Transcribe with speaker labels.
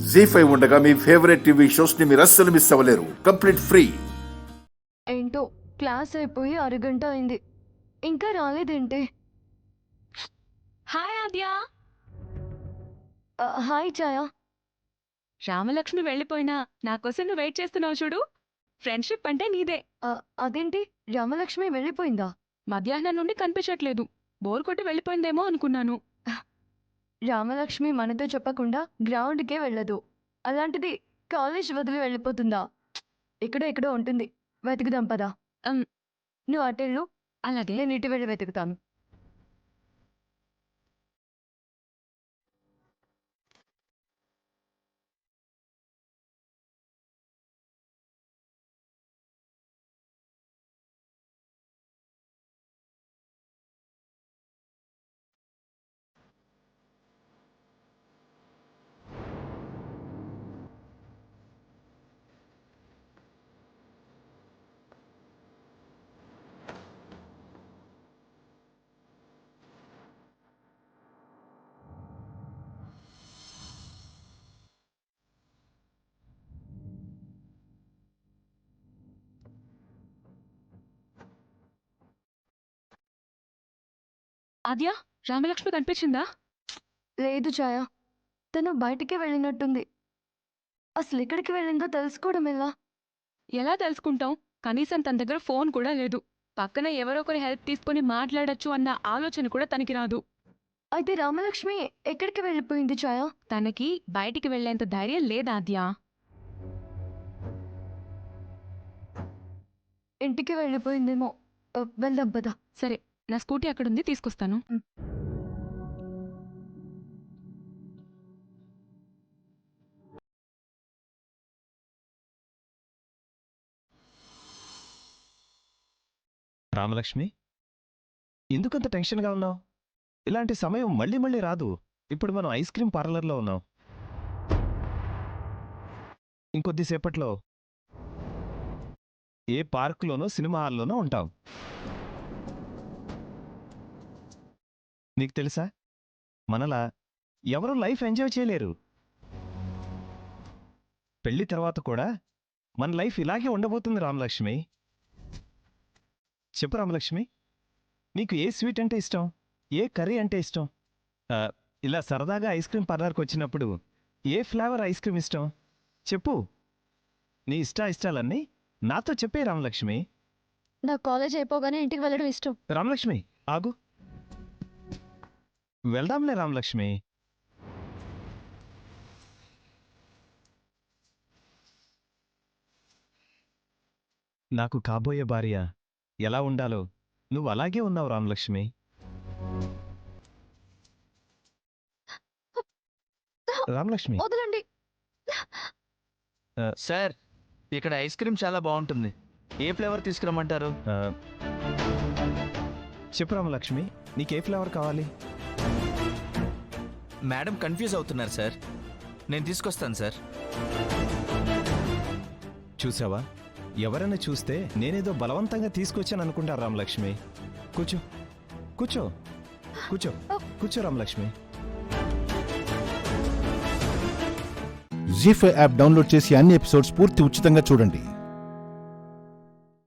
Speaker 1: జీ5 ఉండగా మీ favourite TV shows ని మీరు అస్సలు మిస్ అవ్వలేరు. Complete free.
Speaker 2: ఏంటో క్లాస్ అయిపోయి అరగంట అయింది, ఇంకా రాలేదేంటి?
Speaker 3: హాయ్ ఆద్య.
Speaker 2: హాయ్ ఛాయా.
Speaker 3: రామలక్ష్మి వెళ్ళిపోయినా నా కోసం నువ్వు వెయిట్ చేస్తున్నావు చూడు. ఫ్రెండ్షిప్ అంటే నీదే.
Speaker 2: అదేంటి, రామలక్ష్మి వెళ్ళిపోయిందా?
Speaker 3: మధ్యాహ్నం నుండి కనిపించట్లేదు. బోర్ కొట్టి వెళ్ళిపోయిందేమో అనుకున్నాను.
Speaker 2: రామలక్ష్మి మనతో చెప్పకుండా గ్రౌండ్కే వెళ్ళదు. అలాంటిది కాలేజ్ వదిలి వెళ్ళిపోతుందా? ఎక్కడో ఉంటుంది, వెతుకుదాం పదా. నువ్వు అటెళ్ళు,
Speaker 3: అలాగే.
Speaker 2: నేను ఇటు వెళ్ళి వెతుకుతాను.
Speaker 3: ఆద్య, రామలక్ష్మి కనిపించిందా?
Speaker 2: లేదు ఛాయా, తను బయటికే వెళ్ళినట్టుంది. అసలు ఎక్కడికి వెళ్ళిందో తెలుసుకోవడం ఎలా?
Speaker 3: ఎలా తెలుసుకుంటాం? కనీసం తన దగ్గర ఫోన్ కూడా లేదు. పక్కన ఎవరో ఒకరి హెల్ప్ తీసుకుని మాట్లాడొచ్చు అన్న ఆలోచన కూడా తనకి రాదు.
Speaker 2: అయితే రామలక్ష్మి ఎక్కడికి వెళ్ళిపోయింది ఛాయా?
Speaker 3: తనకి బయటికి వెళ్లేంత ధైర్యం లేదా ఆద్య?
Speaker 2: ఇంటికి వెళ్ళిపోయిందేమో. వెళ్దాం పదా.
Speaker 3: సరే, నా స్కూటీ అక్కడుంది, తీసుకొస్తాను.
Speaker 4: రామలక్ష్మి, ఎందుకంత టెన్షన్గా ఉన్నావు? ఇలాంటి సమయం మళ్ళీ మళ్ళీ రాదు. ఇప్పుడు మనం ఐస్ క్రీమ్ పార్లర్లో ఉన్నాం. ఇంకొద్దిసేపట్లో ఏ పార్కులోనో సినిమా హాల్లోనో ఉంటాం. నీకు తెలుసా, మనలా ఎవరూ లైఫ్ ఎంజాయ్ చేయలేరు. పెళ్లి తర్వాత కూడా మన లైఫ్ ఇలాగే ఉండబోతుంది రామలక్ష్మి. చెప్పు రామలక్ష్మి, నీకు ఏ స్వీట్ అంటే ఇష్టం? ఏ కర్రీ అంటే ఇష్టం? ఇలా సరదాగా ఐస్ క్రీమ్ పార్లర్కి వచ్చినప్పుడు ఏ ఫ్లేవర్ ఐస్ క్రీమ్ ఇష్టం చెప్పు. నీ ఇష్టాలన్నీ నాతో చెప్పే రామలక్ష్మి.
Speaker 2: నా కాలేజ్ అయిపోగానే ఇంటికి వెళ్ళడం ఇష్టం.
Speaker 4: రామలక్ష్మి ఆగు, వెళ్దాంలే రామలక్ష్మి. నాకు కాబోయే భార్య ఎలా ఉండాలో నువ్వు అలాగే ఉన్నావు రామలక్ష్మి. రామలక్ష్మి,
Speaker 2: వదలండి.
Speaker 5: సార్, ఇక్కడ ఐస్ క్రీమ్ చాలా బాగుంటుంది. ఏ ఫ్లేవర్ తీసుకురమ్మంటారు?
Speaker 4: చెప్పు రామలక్ష్మి, నీకే ఫ్లేవర్ కావాలి?
Speaker 5: మేడం కన్ఫ్యూజ్ అవుతున్నారు సార్. నేను తీసుకొస్తాను సార్.
Speaker 4: చూసావా, ఎవరైనా చూస్తే నేనేదో బలవంతంగా తీసుకొచ్చాను అనుకుంటారు రామలక్ష్మి. కూర్చో కూర్చో కూర్చో కూర్చో రామలక్ష్మి.
Speaker 6: జీ5 యాప్ డౌన్లోడ్ చేసి అన్ని ఎపిసోడ్స్ పూర్తి ఉచితంగా చూడండి.